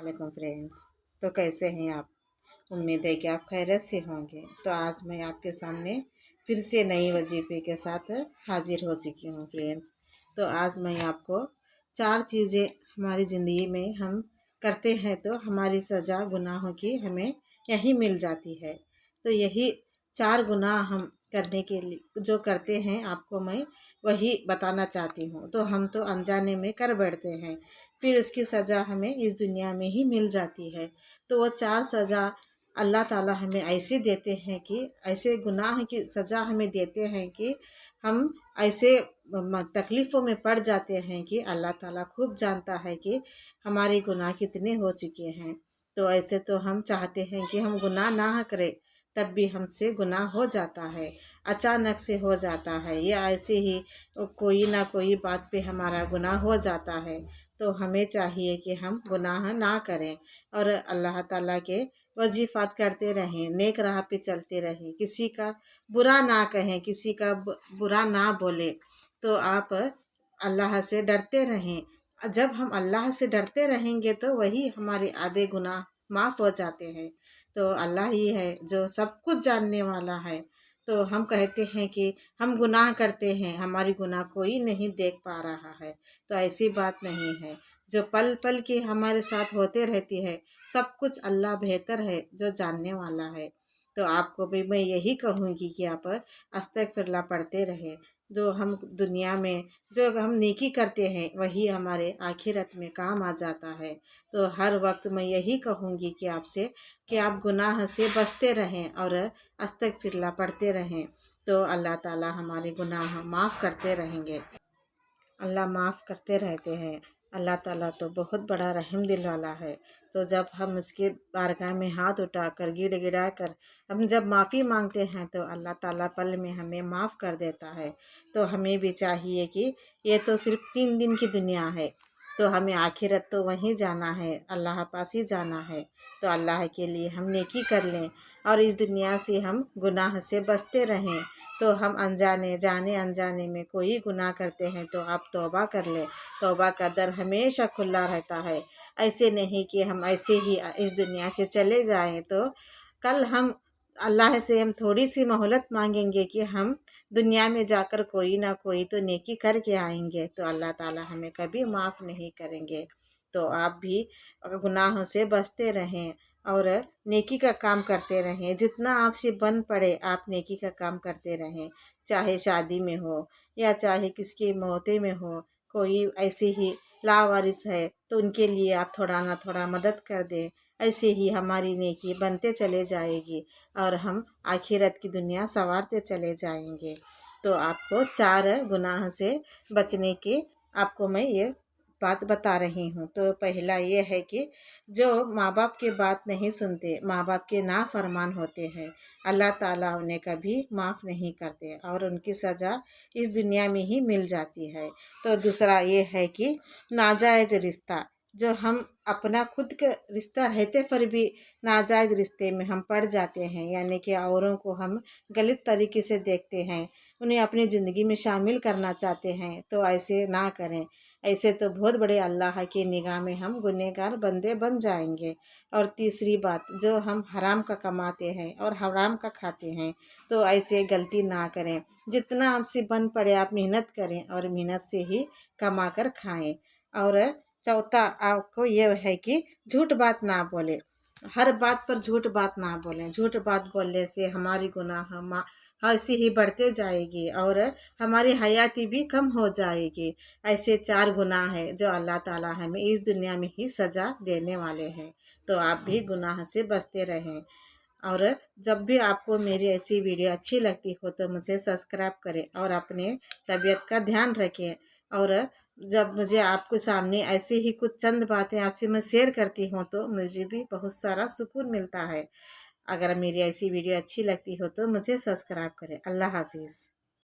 वालेकुम फ्रेंड्स। तो कैसे हैं आप? उम्मीद है कि आप खैरियत से होंगे। तो आज मैं आपके सामने फिर से नई वजीफ़े के साथ हाजिर हो चुकी हूँ फ्रेंड्स। तो आज मैं आपको 4 चीज़ें हमारी ज़िंदगी में हम करते हैं तो हमारी सज़ा गुनाहों की हमें यहीं मिल जाती है। तो यही 4 गुनाह हम करने के लिए जो करते हैं आपको मैं वही बताना चाहती हूँ। तो हम तो अनजाने में कर बैठते हैं, फिर उसकी सज़ा हमें इस दुनिया में ही मिल जाती है। तो वो 4 सज़ा अल्लाह ताला हमें ऐसे देते हैं कि ऐसे गुनाह की सज़ा हमें देते हैं कि हम ऐसे तकलीफ़ों में पड़ जाते हैं कि अल्लाह ताला खूब जानता है कि हमारे गुनाह कितने हो चुके हैं। तो ऐसे तो हम चाहते हैं कि हम गुनाह ना करें, तब भी हमसे गुनाह हो जाता है, अचानक से हो जाता है या ऐसे ही कोई ना कोई बात पे हमारा गुनाह हो जाता है। तो हमें चाहिए कि हम गुनाह ना करें और अल्लाह ताला के वजीफ़ात करते रहें, नेक राह पे चलते रहें, किसी का बुरा ना कहें, किसी का बुरा ना बोले। तो आप अल्लाह से डरते रहें। जब हम अल्लाह से डरते रहेंगे तो वही हमारे आधे गुनाह माफ़ हो जाते हैं। तो अल्लाह ही है जो सब कुछ जानने वाला है। तो हम कहते हैं कि हम गुनाह करते हैं, हमारी गुनाह कोई नहीं देख पा रहा है। तो ऐसी बात नहीं है। जो पल पल की हमारे साथ होते रहती है, सब कुछ अल्लाह बेहतर है जो जानने वाला है। तो आपको भी मैं यही कहूँगी कि आप अस्तगफिरुल्लाह पढ़ते रहें। जो हम दुनिया में जो हम नेकी करते हैं वही हमारे आखिरत में काम आ जाता है। तो हर वक्त मैं यही कहूँगी कि आपसे कि आप गुनाह से बचते रहें और अस्तगफिरुल्लाह पढ़ते रहें। तो अल्लाह ताला हमारे गुनाह माफ़ करते रहेंगे। अल्लाह माफ़ करते रहते हैं। अल्लाह ताला तो बहुत बड़ा रहम दिल वाला है। तो जब हम उसके बारगाह में हाथ उठाकर गिड़गिड़ा कर हम जब माफ़ी मांगते हैं तो अल्लाह ताला पल में हमें माफ़ कर देता है। तो हमें भी चाहिए कि ये तो सिर्फ 3 दिन की दुनिया है, तो हमें आखिरत तो वहीं जाना है, अल्लाह पास ही जाना है। तो अल्लाह के लिए हम नेकी कर लें और इस दुनिया से हम गुनाह से बचते रहें। तो हम अनजाने जाने अनजाने में कोई गुनाह करते हैं तो आप तौबा कर लें। तौबा का दर हमेशा खुला रहता है। ऐसे नहीं कि हम ऐसे ही इस दुनिया से चले जाएं तो कल हम अल्लाह से हम थोड़ी सी मोहलत मांगेंगे कि हम दुनिया में जाकर कोई ना कोई तो नेकी करके आएंगे, तो अल्लाह ताला हमें कभी माफ़ नहीं करेंगे। तो आप भी गुनाहों से बचते रहें और नेकी का काम करते रहें। जितना आपसे बन पड़े आप नेकी का काम करते रहें, चाहे शादी में हो या चाहे किसकी मौते में हो। कोई ऐसे ही लावारिस है तो उनके लिए आप थोड़ा ना थोड़ा मदद कर दें। ऐसे ही हमारी नेकी बनते चले जाएगी और हम आखिरत की दुनिया संवारते चले जाएंगे। तो आपको 4 गुनाह से बचने की आपको मैं ये बात बता रही हूँ। तो पहला ये है कि जो माँ बाप की बात नहीं सुनते, माँ बाप के नाफरमान होते हैं, अल्लाह ताला उन्हें कभी माफ़ नहीं करते और उनकी सज़ा इस दुनिया में ही मिल जाती है। तो दूसरा ये है कि नाजायज़ रिश्ता, जो हम अपना खुद का रिश्ता रहते पर भी नाजायज़ रिश्ते में हम पड़ जाते हैं, यानी कि औरों को हम गलत तरीके से देखते हैं, उन्हें अपनी ज़िंदगी में शामिल करना चाहते हैं। तो ऐसे ना करें। ऐसे तो बहुत बड़े अल्लाह की निगाह में हम गुनहगार बंदे बन जाएंगे। और तीसरी बात, जो हम हराम का कमाते हैं और हराम का खाते हैं, तो ऐसे गलती ना करें। जितना आपसे बन पड़े आप मेहनत करें और मेहनत से ही कमा कर खाएँ। और चौथा आपको ये है कि झूठ बात ना बोले, हर बात पर झूठ बात ना बोलें। झूठ बात बोलने से हमारी गुनाह ऐसी ही बढ़ते जाएगी और हमारी हयाती भी कम हो जाएगी। ऐसे 4 गुनाह हैं जो अल्लाह ताला हमें इस दुनिया में ही सज़ा देने वाले हैं। तो आप भी गुनाह से बचते रहें। और जब भी आपको मेरी ऐसी वीडियो अच्छी लगती हो तो मुझे सब्सक्राइब करें और अपने तबीयत का ध्यान रखें। और जब मुझे आपके सामने ऐसे ही कुछ चंद बातें आपसे मैं शेयर करती हूँ तो मुझे भी बहुत सारा सुकून मिलता है। अगर मेरी ऐसी वीडियो अच्छी लगती हो तो मुझे सब्सक्राइब करें। अल्लाह हाफिज़।